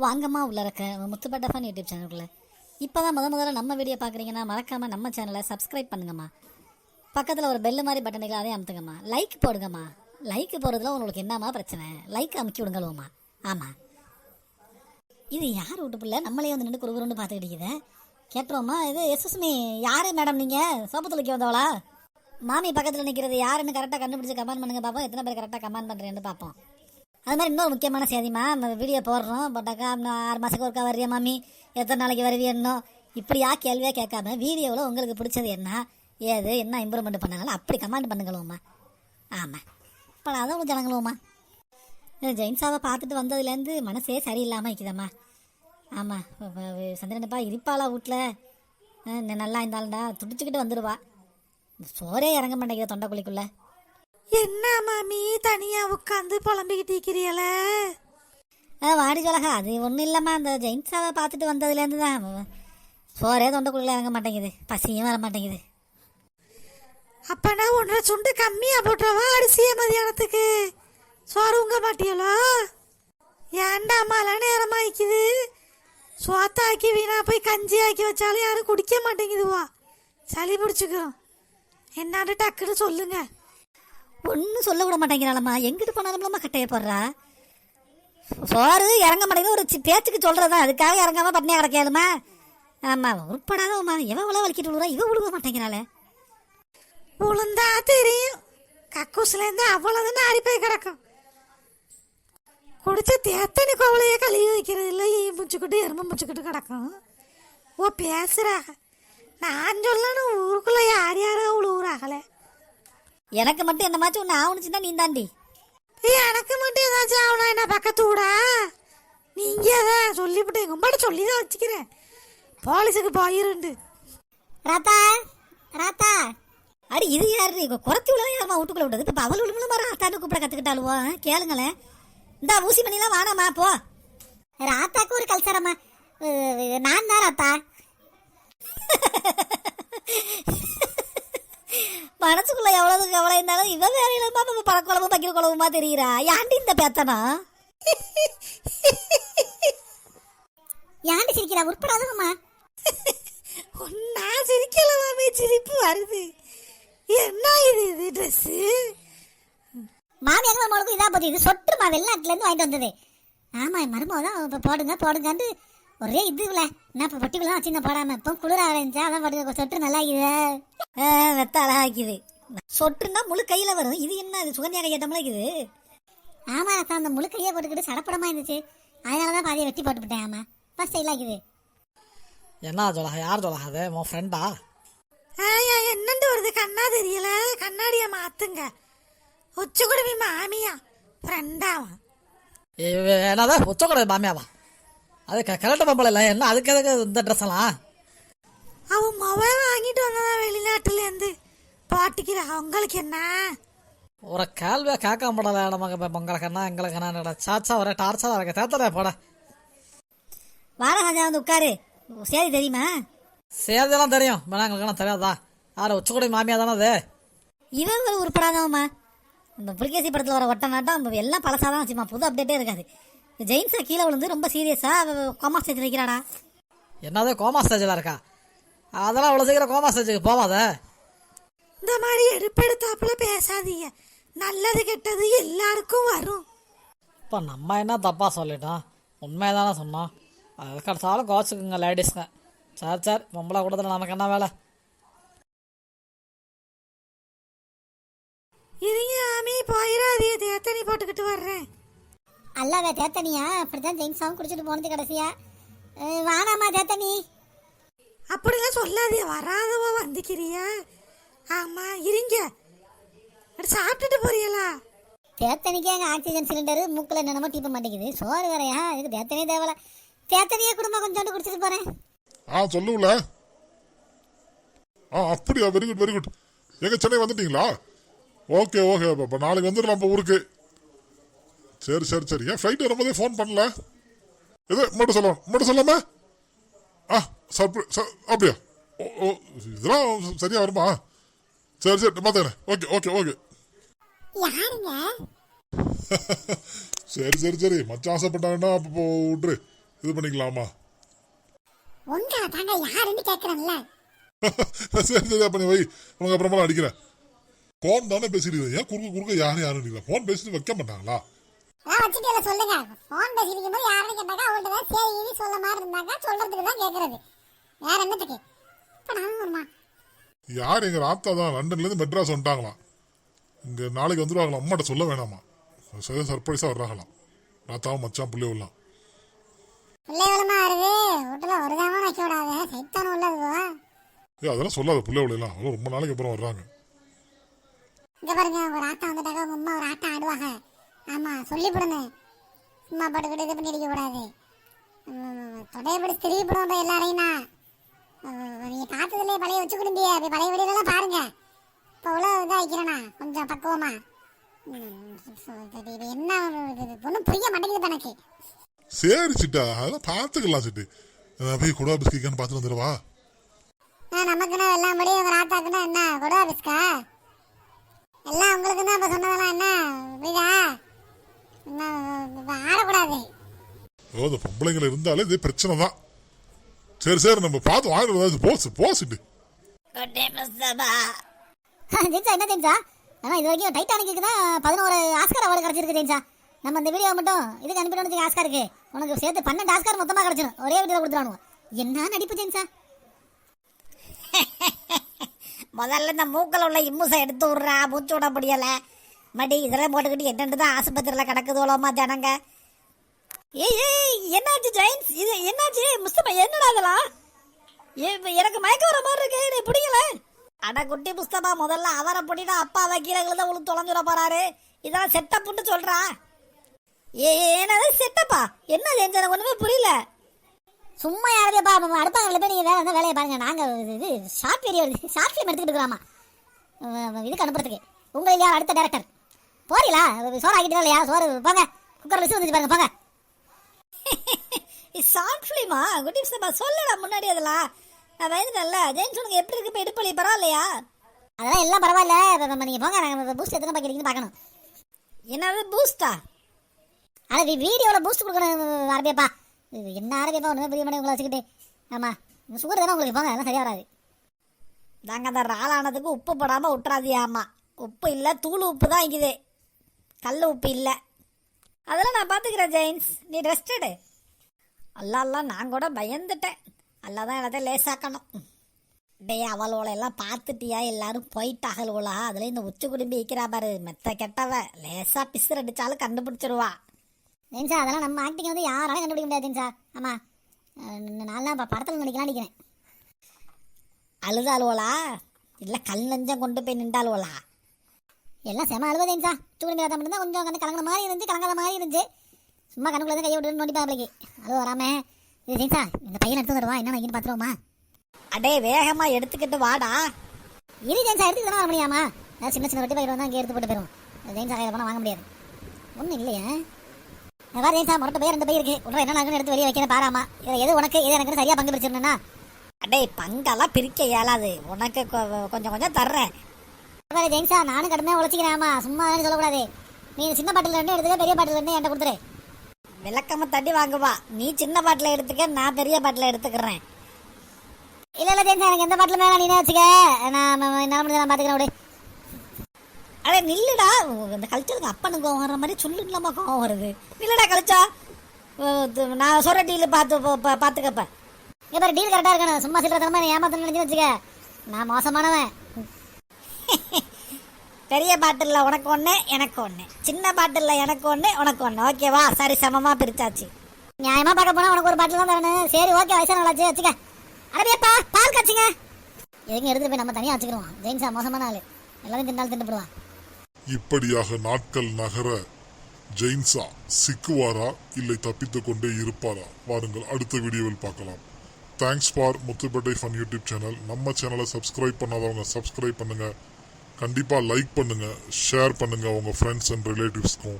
வாங்கம்மா உள்ள இருக்க முத்துப்பட்ட ஃபன் யூடியூப் சேனலுக்குள்ள இப்போ தான் முதல்ல நம்ம வீடியோ பார்க்குறீங்கன்னா மறக்காமல் நம்ம சேனலை சப்ஸ்கிரைப் பண்ணுங்கம்மா. பக்கத்தில் ஒரு பெல்லு மாதிரி பட்டனுக்கு அதே அமுத்துங்கம்மா. லைக் போடுங்கம்மா. லைக் போடுறதுல உங்களுக்கு என்னம்மா பிரச்சனை? லைக் அமுக்கி விடுங்கள்வோம்மா. ஆமாம், இது யார் வீட்டு பிள்ளை நம்மளே வந்து நின்று குறுகுறுன்னு பார்த்துக்கிட்டு இருக்குது. கேட்டுருவோம்மா. இது எஸ்எஸ்மி யார் மேடம்? நீங்கள் சோப்பு துளைக்க வந்தவளா? மாமி பக்கத்தில் நிற்கிறது யாருன்னு கரெக்டாக கண்டுபிடிச்சி கமெண்ட் பண்ணுங்கள் பார்ப்போம். எத்தனை பேர் கரெக்டாக கமெண்ட் பண்ணுறேன்னு பார்ப்போம். அது மாதிரி இன்னொரு முக்கியமான செய்திமா, நம்ம வீடியோ போடுறோம் போட்டாக்கா 6 மாதத்துக்கு ஒருக்கா வருவியா மாமி, எத்தனை நாளைக்கு வருவியன்னோ இப்படியா கேள்வியாக கேட்காம வீடியோவில் உங்களுக்கு பிடிச்சது என்ன ஏது என்ன இம்ப்ரூவ்மெண்ட் பண்ணாலும் அப்படி கமெண்ட் பண்ணுங்களோம்மா. ஆமாம், இப்போ நான் அதை ஜனங்களும்மா. ஜெயின்ஸாவை பார்த்துட்டு வந்ததுலேருந்து மனசே சரியில்லாமல் இருக்குதம்மா. ஆமாம், சந்திரனப்பா இருப்பாளா வீட்டில்? நல்லா இருந்தாலும்டா துடிச்சுக்கிட்டு வந்துடுவா. சோரே இறங்க மாட்டேங்குது தொண்டைக்குழிக்குள்ளே. என்ன மாமி தனியா உட்காந்து புலம்பிக்கிட்டு இருக்கிறீல? வாடி சொல்லகா, அது ஒன்றும் இல்லைம்மா. அந்த ஜெயின்ஸாவை பார்த்துட்டு வந்ததுலேருந்து தான் சோரே தொண்டைக்குள்ளே இறங்க மாட்டேங்குது, பசியும் வர மாட்டேங்குது. அப்பனா 1.5 சுண்டு கம்மியா போட்டுறவா அரிசிய மதியானத்துக்கு? சோறு உங்க மாட்டியலோ? ஏண்டாமாலாம் நேரமாய்க்குது. சோத்தாக்கி வீணா போய் கஞ்சி ஆக்கி வச்சாலும் யாரும் குடிக்க மாட்டேங்குதுவா. சளி பிடிச்சிக்கிறோம். என்னான்னு டக்குன்னு சொல்லுங்க. ஒன்றும் சொல்ல விட மாட்டேங்கிறாளம்மா. எங்கிட்டு போனாலும்லம்மா கட்டையை போடுறா. சோறு இறங்க மாட்டேங்குது ஒரு பேச்சுக்கு சொல்கிறதா, அதுக்காக இறங்காமல் பட்டினியாக கிடக்கலுமா? ஆமாம், உருப்படாதவம்மா. எவன் உழவு வலிக்கிட்டு விழுறா, இவன் விழுக மாட்டேங்கிறாளே. உளுந்தா தெரியும், கக்கூஸ்லேருந்து அவ்வளோதானே அரிப்பை கிடக்கும். குடிச்ச தேத்தனி கோவலையே கழுவி வைக்கிறது இல்லை, முச்சுக்கிட்டு எறும்பு முச்சுக்கிட்டு கிடக்கும். ஓ பேசுகிறாங்க. நான் சொல்லணும் ஊருக்குள்ளே யார் யாரோ உழுவுறாங்களே. எனக்கு மட்டும் என்னமாச்சும் ஒன்று ஆவணுச்சுன்னா நீ தாண்டி. எனக்கு மட்டும் ஏதாச்சும் ஆகணும் என்ன பக்கத்து விடா? நீங்கள் தான் சொல்லிவிட்டு கும்பாட சொல்லி தான் வச்சுக்கிறேன். போலீஸுக்கு போயிருண்டு. ராத்தா ராத்தா, அடி இது யாரு குறைச்சி விழா யாருமா வீட்டுக்குள்ள விட்டது? இப்போ அவள் விழுமலுமா ராத்தான்னு கூப்பிட கற்றுக்கிட்டாளுவோ? கேளுங்களேன். இந்த ஊசி மணிலாம் வானாமா போ. ராத்தாக்கு ஒரு கல்ச்சரம்மா. நான் தான் ராத்தா. மனசுக்குள்ள எவ்வளவு கவலை இருந்தாலும் இவ வேற இல்லாம பழக்குழம்பு பக்கிற குழம்புமா தெரியுறா. ஏன்டி இந்த பேத்தனா? ஏன்டி சிரிக்கிறா? உட்படாதுமா. நான் சிரிக்கல மாமி, சிரிப்பு வருது. என்ன இது ட்ரெஸ்ஸு? மாமி எங்க மகளுக்கும் இதா போச்சு. இது சொட்டுமா, வெளிநாட்டுல இருந்து வாங்கிட்டு வந்தது. ஆமா, மருமதான் இப்போ போடுங்க போடுங்கன்னு ஒரே இதுல என்ன இப்போ பொட்டிக்குலாம் வச்சுருந்த போடாம. இப்போ குளிர ஆரம்பிச்சா அதான் போட்டு சொட்டு நல்லா ஆக்குது. வெத்த அழகாக்குது. சொட்டுன்னா முழு கையில் வரும். இது என்ன, இது சுகன்யா கையட்டம்லாம் இருக்குது. ஆமா அக்கா, அந்த முழு கையை போட்டுக்கிட்டு சடப்படமா இருந்துச்சு. அதனாலதான் பாதியை வெட்டி போட்டுவிட்டேன். ஆமா, ஃபர்ஸ்ட் இல்லாக்குது. என்ன சொல்லா? யார் சொல்லா? அது உன் ஃப்ரெண்டா? என்னண்டு வருது கண்ணா தெரியல. கண்ணாடியை மாத்துங்க. உச்சகுடுமி மாமியா ஃப்ரெண்டாவா? என்னதா உச்சக்கூட மாமியாவா? அது கரெக்டாக பம்பளை இல்லை. என்ன அதுக்கு எதுக்கு இந்த ட்ரெஸ் எல்லாம்? அவன் மொபைல் வாங்கிட்டு வந்ததா வெளிநாட்டுலேருந்து பாட்டிக்கிறா. உங்களுக்கு என்ன ஒரு கேள்வியாக கேட்க முடியல. நமக்கு உங்களுக்கு என்ன எங்களுக்கு என்ன சாச்சா வர டார்ச்சா இருக்க தேத்தடா போட. வாரராஜா வந்து உட்காரு. சரி தெரியுமா? சேதெல்லாம் தெரியும், எங்களுக்கெல்லாம் தெரியாதா? யார் உச்சக்கூட மாமியா தானே அது? இவன் ஒரு உருப்படாதவம்மா. இந்த புலிகேசி படத்தில் வர ஒட்ட நாட்டம் எல்லாம் பழசாதான் வச்சுமா, புது அப்டேட்டே இருக்காது. ஜெயின்ஸா கீழே விழுந்து ரொம்ப சீரியஸாக கோமா ஸ்டேஜில் இருக்கிறாடா. என்னது கோமா ஸ்டேஜில் இருக்கா? அதெல்லாம் அவ்வளோ சீக்கிரம் கோமா ஸ்டேஜுக்கு போவாத. இந்த மாதிரி எடுப்பெடுத்தாப்புல பேசாதீங்க. நல்லது கெட்டது எல்லாருக்கும் வரும். இப்போ நம்ம என்ன தப்பாக சொல்லிட்டோம்? உண்மையை தானே சொன்னோம். அதுக்கு அடுத்தாலும் கோச்சுக்குங்க லேடிஸ்ங்க. சரி சரி, பொம்பளை கூடத்தில் நமக்கு என்ன வேலை? இருங்க ஆமி, போயிடாதே. தேத்தனி போட்டுக்கிட்டு வர்றேன். அல்லாவே தேத்தனியா? அப்படித்தான் ஜெயின்ஸாவும் குடிச்சிட்டு போனது கடைசியா. வானாமா தேத்தனி? அப்படிலாம் சொல்லாதே. வராதவா வந்துக்கிறியா? ஆமா இருங்க. சாப்பிட்டுட்டு போறீங்களா? தேத்தனிக்கு எங்கள் ஆக்சிஜன் சிலிண்டரு மூக்கில் என்னென்னமோ டீப்ப மாட்டேங்குது. சோறு வேறையா? இதுக்கு தேத்தனியே தேவையில்ல. தேத்தனியே குடும்பம் கொஞ்சோண்டு குடிச்சிட்டு போகிறேன். சொல்லுங்கள. அப்படியா? Very good very good. எங்க சென்னை வந்துட்டீங்களா? Okay okay. இப்போ நாளைக்கு வந்துடலாம் இப்போ ஊருக்கு. சரி சரி சரி. ஏன் ஃப்ளைட் வரும்போதே ஃபோன் பண்ணல? இது மட்டும் சொல்லாம அப்படியா? ஓ இதெல்லாம் சரியா வருமா? சரி சரி பார்த்துக்கிறேன். Okay okay okay. சரி சரி சரி. மச்சான் ஆசைப்பட்டாங்கன்னா அப்போ விட்ரு. இது பண்ணிக்கலாமா? உங்களை தாங்க யாருன்னு கேட்கறேன்ல. சரி சரி பண்ணி வை, உனக்கு அப்புறமா அடிக்கிறேன். போன் தானே பேசிட்டு ஏன் குறுக்க யாரும் போன் பேசிட்டு வைக்க மாட்டாங்களா? வச்சுட்டு சொல்லுங்க. போன் பேசிட்டு போது யாருன்னு கேட்டாக்கா அவங்கள்ட்ட சரி சொல்ல மாதிரி இருந்தாக்கா சொல்றதுக்கு தான் கேட்கறது. வேற என்னத்துக்கு? இப்ப நானும் வருமா? யார்? எங்க ராத்தா தான் லண்டன்ல இருந்து மெட்ராஸ் வந்துட்டாங்களாம். இங்க நாளைக்கு வந்துருவாங்களாம். அம்மாட்ட சொல்ல வேணாமா, சர்ப்ரைஸா வர்றாங்களாம். ராத்தாவும் மச்சான் பிள்ளைவெல்லாம். பிள்ளைவளமா வருது வீட்டுல ஒரு தாம வைக்க விடாத, சைத்தான உள்ளது. அதெல்லாம் சொல்லாத பிள்ளைவளெல்லாம், அவங்களும் ரொம்ப நாளைக்கு அப்புறம் வர்றாங்க. இங்க பாருங்க, ஒரு ஆட்டம் வந்துட்டாக்கா உங்க அம்மா ஒரு ஆட்டம் ஆடுவாங்க. ஆமா சொல்லிவிடுங்க. சும்மா பாட்டுக்கிட்டு இது பண்ணி அடிக்க கூடாது. தொடையப்படி திரும்பி போடுவோம் எல்லாரையும். நீங்க காத்ததுலேயே பழைய வச்சு கொடும்பியே, அப்படி பழைய வீடியோலாம் பாருங்க. இப்போ உள்ள இதாக வைக்கிறேண்ணா கொஞ்சம் பக்குவமா. என்ன ஒன்றும் புரிய மாட்டேங்குது எனக்கு. சரி சிட்டா, அதெல்லாம் பார்த்துக்கலாம் சிட்டு. போய் குடா பிஸ்கிக்கான்னு பார்த்துட்டு வந்துடுவா. நமக்குன்னா எல்லாம் படி உங்க ராத்தாக்குன்னா என்ன குடா பிஸ்கா? எல்லாம் உங்களுக்கு தான். இப்போ சொன்னதெல்லாம் என்ன புரியுதா? ஆடக்கூடாது. இந்த பொம்பளைங்களை இருந்தாலே இதே பிரச்சனை தான். சரி சரி, நம்ம பார்த்து வாங்கிட்டு போசிட்டு. ஜெயிச்சா என்ன ஜெயிச்சா? ஆனால் இது வரைக்கும் டைட்டானிக்கு தான் 11 ஆஸ்கார் அவார்டு கிடச்சிருக்கு ஜெயிச்சா. நம்ம இந்த வீடியோ மட்டும் இதுக்கு அனுப்பிட்டு ஆஸ்காருக்கு உனக்கு சேர்த்து 12 ஆஸ்கார் மொத்தமாக கிடச்சிடும். ஒரே வீடியோ கொடுத்துருவானுங்க. என்ன நடிப்பு ஜெயிச்சா? முதல்ல இந்த மூக்கில் உள்ள இம்முசை எடுத்து விட்றா, மூச்சு விட முடியலை. மடி இதெல்லாம் போட்டுக்கிட்டு என்னென்று தான் ஆஸ்பத்திரியில் கிடக்குதோலோமா ஜனங்க. ஏய் என்னாச்சு ஜெயின்ஸ்? இது என்னாச்சு முஸ்தபா? என்னடா அதெல்லாம்? எனக்கு மயக்க வர மாதிரி இருக்கு, நீ பிடிக்கல. அட குட்டி புஸ்தமா, முதல்ல அவரை பிடினா அப்பா கீழே தான் உளுந்து தொலைஞ்சுட போறாரு. இதெல்லாம் செட்டப்புன்னு சொல்றா. என்னது செட்டப்பா? என்ன ஜெயின்ஸ்? எனக்கு ஒன்றுமே புரியல. சும்மா யாரையப்பா அடுப்பாங்க போய் நீங்கள் வேலை வேலையை பாருங்க. நாங்கள் இது ஷார்ட் வீடியோ ஷார்ட் ஃபிலிம் எடுத்துக்கிட்டு இருக்கிறோமா இதுக்கு அனுப்புறதுக்கு. உங்களுக்கு யார் அடுத்த டேரக்டர்? போறீங்களா? சோறு ஆகிட்டு இல்லையா? சோறு போங்க, குக்கர் லிஸ்ட் வந்துச்சு பாருங்க, போங்க. ஷார்ட் ஃபிலிமா? குட்டி புஸ்தமா சொல்லடா முன்னாடி. அதெல்லாம் நான் வயதுல ஜெயின்ஸ் உனக்கு எப்படி இருக்கு? இப்போ இடுப்பலி பரவாயில்லையா? அதெல்லாம் எல்லாம் பரவாயில்ல. நீங்கள் போங்க, நாங்கள் பூஸ்ட் எத்தனை பார்க்குறீங்கன்னு பார்க்கணும். என்னது பூஸ்டா? அது வீடியோவில் பூஸ்ட் கொடுக்கணும். அரபியப்பா என்ன அரபியப்பா? ஒன்றுமே புரிய மாட்டேன் உங்களை வச்சுக்கிட்டு. ஆமாம் சுகர் தானே உங்களுக்கு, போங்க, அதெல்லாம் சரியாக வராது. நாங்கள் அந்த ராளானதுக்கு உப்பு போடாமல் விட்டுறாதியாமா. உப்பு இல்லை, தூள் உப்பு தான் இருக்குது, கல் உப்பு இல்லை. அதெல்லாம் நான் பார்த்துக்கிறேன் ஜெயின்ஸ், நீ ரெஸ்ட் எடு. அல்லாலாம் நான் கூட பயந்துட்டேன். அல்லா தான் எல்லாத்தையும் லேசாக்கணும். டே அவளோலையெல்லாம் பார்த்துட்டியா? எல்லாரும் போயிட்டாகலா. அதில் இந்த உச்சி குடும்பி வைக்கிறா பாரு, மெத்த கெட்டவ. லேசாக பிசுறு அடித்தாலும் கண்டுபிடிச்சிருவா. ஜெயின்ஸா அதெல்லாம் நம்ம ஆக்டிங் வந்து யாராலும் கண்டுபிடிக்க முடியாது ஜெயின்ஸா. ஆமாம் நான்லாம் இப்போ படத்தில் நடிக்கலாம் நினைக்கிறேன். அழுதாளுவலா இல்லை கல் நஞ்சம் கொண்டு போய் நின்றாளுவலா? எல்லாம் செம அழுவ ஜெயின்ஸா. தூக்கி பார்த்தா மட்டும்தான் கொஞ்சம் கண்ணு கலங்கின மாதிரி இருந்துச்சு, கலங்காத மாதிரி இருந்துச்சு. சும்மா கண்ணுக்குள்ள தான் கையை விட்டு நோண்டிப்பா பிள்ளைக்கு. அது வராம இது ஜெயின்ஸா இந்த பையனை எடுத்து வந்துடுவா. என்ன வாங்கின்னு பார்த்துருவோமா? அடே வேகமாக எடுத்துக்கிட்டு வாடா. இரு ஜெயின்ஸா, எடுத்துக்கிட்டு வர முடியாமா? சின்ன சின்ன ரொட்டி பயிர் வந்தால் அங்கே எடுத்து போட்டு போயிடும். ஜெயின்ஸா கையில் போனால் வாங்க முடியாது. ஒன்றும் இல்லையா? வேறு ஜெயின்ஸா மொட்டை பயிர் 2 பயிர் இருக்குது. உடனே என்ன நாங்கள் எடுத்து வெளியே வைக்கிறேன் பாராமா. இதில் எது உனக்கு எது எனக்கு சரியாக பங்கு பிரிச்சிருந்தேன்னா? அடே பங்கெல்லாம் பிரிக்க இயலாது, உனக்கு கொஞ்சம் கொஞ்சம் தர்றேன். வேறு ஜெயின்ஸா நானும் கடுமையாக உழைச்சிக்கிறேன். சும்மா சொல்லக்கூடாது. நீ சின்ன பாட்டில் 2 எடுத்துக்க, பெரிய பாட்டில் 2 என்கிட்ட கொடுத்துரு. விளக்கமாக தட்டி வாங்குவா. நீ சின்ன பாட்டில் எடுத்துக்க, நான் பெரிய பாட்டில் எடுத்துக்கிறேன். இல்லை ஜெயின்ஸா எனக்கு எந்த பாட்டில் மேலே நீனே வச்சுக்க. நான் என்னால் முடிஞ்ச நான் பார்த்துக்கிறேன். விடு. அடே நில்லுடா, இந்த கழிச்சதுக்கு அப்பனுக்கு கோவம் வர்ற மாதிரி சொல்லுங்களாமா கோவம் வருது. நில்லுடா கழிச்சா, நான் சொல்கிற டீலு பார்த்துக்கப்ப. இப்போ டீல் கரெக்டாக இருக்கணும். சும்மா சில்லற ஏமாத்தணும் நினச்சி வச்சுக்க. நான் மோசமானவன். பெரிய பாட்டிலில் உனக்கு 1 எனக்கு 1, சின்ன பாட்டிலில் எனக்கு 1 உனக்கு 1. ஓகேவா? சரி சமமாக பிரிச்சாச்சு. நியாயமாக பார்க்க போனால் உனக்கு ஒரு பாட்டில் தான் தரணும். சரி ஓகே, வயசான நல்லாச்சு வச்சுக்க. அரபியப்பா பால் காய்ச்சிங்க. எதுங்க எடுத்துகிட்டு போய் நம்ம தனியாக வச்சுக்கிறோம். ஜெயின்ஸா மோசமான ஆள், எல்லாரும் தின்னாலும் தின்னுப்படுவான். இப்படியாக நாட்கள் நகர ஜெயின்ஸா சிக்குவாரா இல்லை தப்பித்துக் கொண்டே இருப்பாரா? வாருங்கள் அடுத்த வீடியோவில் பார்க்கலாம். Thanks for Muthupettai fun YouTube channel. நம்ம சேனலை சப்ஸ்கிரைப் பண்ணாதவங்க சப்ஸ்கிரைப் பண்ணுங்க. கண்டிப்பாக லைக் பண்ணுங்க, ஷேர் பண்ணுங்க உங்க ஃப்ரெண்ட்ஸ் அண்ட் ரிலேட்டிவ்ஸ்க்கும்.